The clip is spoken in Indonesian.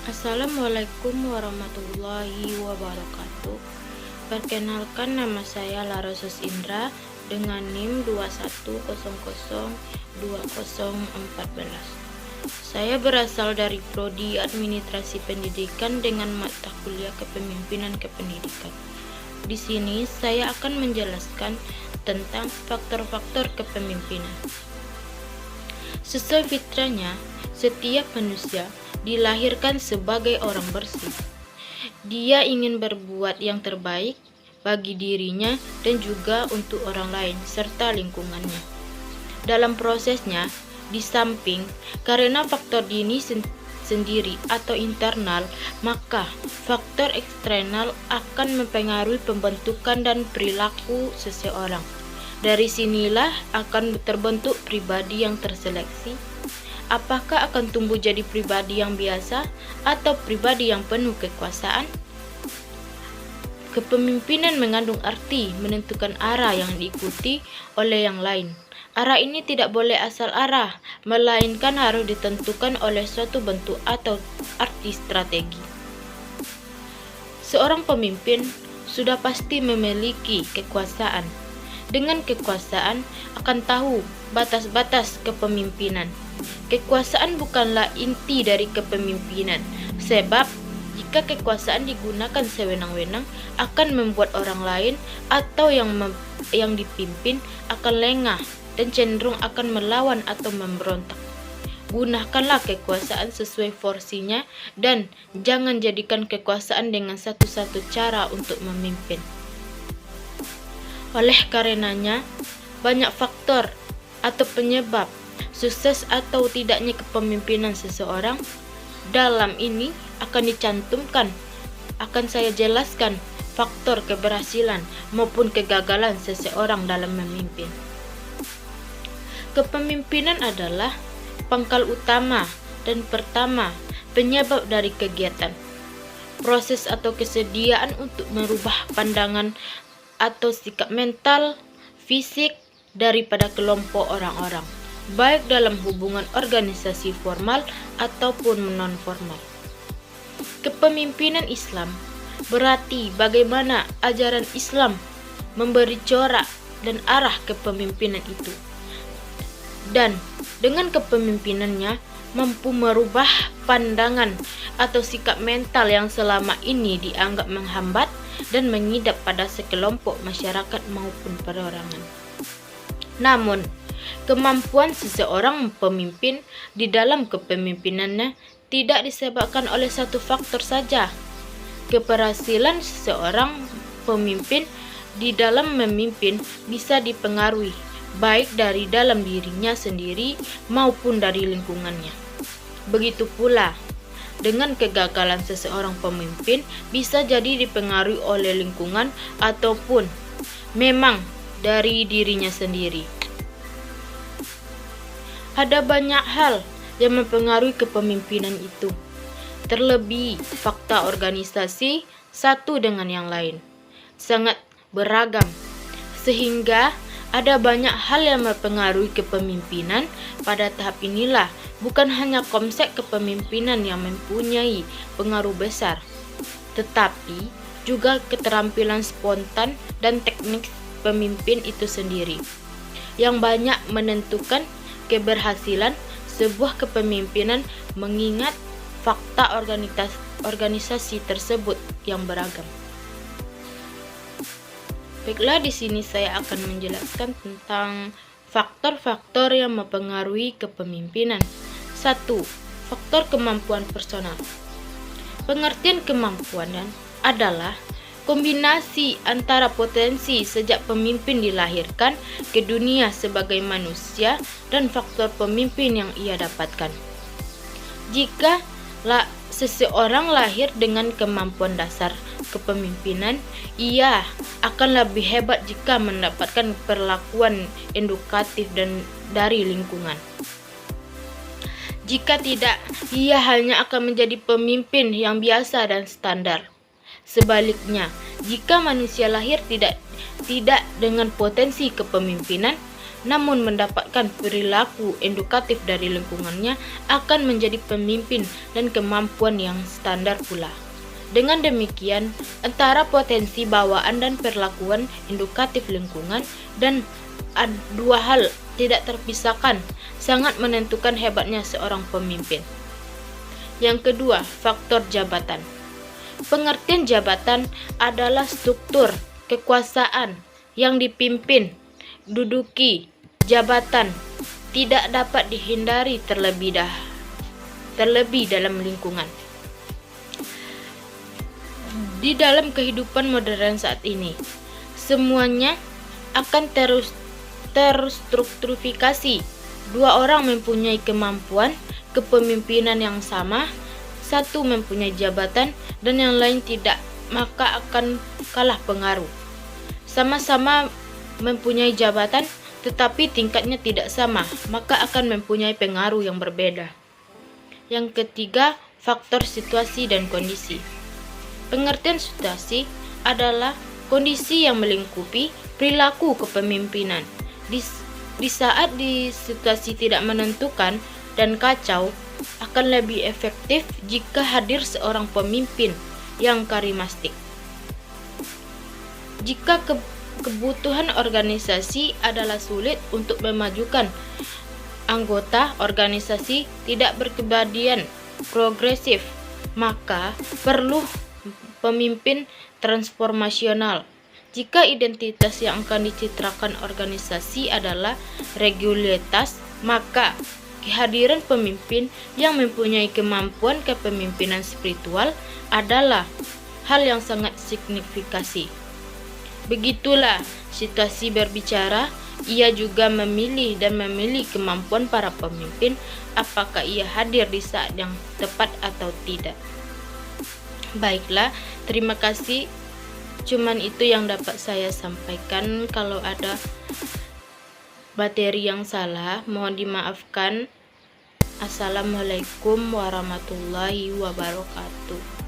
Assalamualaikum warahmatullahi wabarakatuh. Perkenalkan, nama saya Larosus Indra dengan NIM 21002014. Saya berasal dari Prodi Administrasi Pendidikan dengan mata kuliah Kepemimpinan Kependidikan. Di sini saya akan menjelaskan tentang faktor-faktor kepemimpinan. Sesuai fitrahnya, setiap manusia dilahirkan sebagai orang bersih. Dia ingin berbuat yang terbaik bagi dirinya dan juga untuk orang lain serta lingkungannya. Dalam prosesnya, di samping karena faktor diri sendiri atau internal, maka faktor eksternal akan mempengaruhi pembentukan dan perilaku seseorang. Dari sinilah akan terbentuk pribadi yang terseleksi. Apakah akan tumbuh jadi pribadi yang biasa atau pribadi yang penuh kekuasaan? Kepemimpinan mengandung arti menentukan arah yang diikuti oleh yang lain. Arah ini tidak boleh asal arah, melainkan harus ditentukan oleh suatu bentuk atau arti strategi. Seorang pemimpin sudah pasti memiliki kekuasaan. Dengan kekuasaan akan tahu batas-batas kepemimpinan. Kekuasaan bukanlah inti dari kepemimpinan, sebab jika kekuasaan digunakan sewenang-wenang akan membuat orang lain atau yang dipimpin akan lengah dan cenderung akan melawan atau memberontak. Gunakanlah kekuasaan sesuai porsinya dan jangan jadikan kekuasaan dengan satu-satu cara untuk memimpin. Oleh karenanya, banyak faktor atau penyebab sukses atau tidaknya kepemimpinan seseorang. Dalam ini akan saya jelaskan faktor keberhasilan maupun kegagalan seseorang dalam memimpin. Kepemimpinan adalah pangkal utama dan pertama penyebab dari kegiatan, proses atau kesediaan untuk merubah pandangan atau sikap mental, fisik daripada kelompok orang-orang, baik dalam hubungan organisasi formal ataupun non-formal. Kepemimpinan Islam berarti bagaimana ajaran Islam memberi corak dan arah kepemimpinan itu. Dan dengan kepemimpinannya mampu merubah pandangan atau sikap mental yang selama ini dianggap menghambat dan mengidap pada sekelompok masyarakat maupun perorangan. Namun, kemampuan seseorang pemimpin di dalam kepemimpinannya tidak disebabkan oleh satu faktor saja. Keberhasilan seseorang pemimpin di dalam memimpin bisa dipengaruhi baik dari dalam dirinya sendiri maupun dari lingkungannya. Begitu pula dengan kegagalan seseorang pemimpin bisa jadi dipengaruhi oleh lingkungan ataupun memang dari dirinya sendiri. Ada banyak hal yang mempengaruhi kepemimpinan itu. Terlebih fakta organisasi satu dengan yang lain sangat beragam, sehingga ada banyak hal yang mempengaruhi kepemimpinan. Pada tahap inilah bukan hanya konsep kepemimpinan yang mempunyai pengaruh besar, tetapi juga keterampilan spontan dan teknik pemimpin itu sendiri yang banyak menentukan keberhasilan sebuah kepemimpinan, mengingat fakta organisasi tersebut yang beragam. Baiklah, di sini saya akan menjelaskan tentang faktor-faktor yang mempengaruhi kepemimpinan. 1. Faktor kemampuan personal. Pengertian kemampuan adalah kombinasi antara potensi sejak pemimpin dilahirkan ke dunia sebagai manusia dan faktor pemimpin yang ia dapatkan. Jika seseorang lahir dengan kemampuan dasar kepemimpinan, ia akan lebih hebat jika mendapatkan perlakuan edukatif dan dari lingkungan. Jika tidak, ia hanya akan menjadi pemimpin yang biasa dan standar. Sebaliknya, jika manusia lahir tidak dengan potensi kepemimpinan, namun mendapatkan perilaku edukatif dari lingkungannya, akan menjadi pemimpin dan kemampuan yang standar pula. Dengan demikian, antara potensi bawaan dan perlakuan edukatif lingkungan dan dua hal tidak terpisahkan sangat menentukan hebatnya seorang pemimpin. Yang kedua, faktor jabatan. Pengertian jabatan adalah struktur kekuasaan yang dipimpin, duduki jabatan tidak dapat dihindari terlebih dalam lingkungan. Di dalam kehidupan modern saat ini, semuanya akan terstrukturifikasi. Dua orang mempunyai kemampuan kepemimpinan yang sama, satu mempunyai jabatan dan yang lain tidak, maka akan kalah pengaruh. Sama-sama mempunyai jabatan tetapi tingkatnya tidak sama, maka akan mempunyai pengaruh yang berbeda. Yang ketiga, faktor situasi dan kondisi. Pengertian situasi adalah kondisi yang melingkupi perilaku kepemimpinan. Di saat di situasi tidak menentukan dan kacau, akan lebih efektif jika hadir seorang pemimpin yang karismatik. Jika kebutuhan organisasi adalah sulit untuk memajukan anggota organisasi tidak berkepribadian progresif, maka perlu pemimpin transformasional. Jika identitas yang akan dicitrakan organisasi adalah regularitas, maka kehadiran pemimpin yang mempunyai kemampuan kepemimpinan spiritual adalah hal yang sangat signifikasi. Begitulah situasi berbicara, ia juga memilih kemampuan para pemimpin, apakah ia hadir di saat yang tepat atau tidak. Baiklah, terima kasih. Cuman itu yang dapat saya sampaikan. Kalau ada materi yang salah, mohon dimaafkan. Assalamualaikum warahmatullahi wabarakatuh.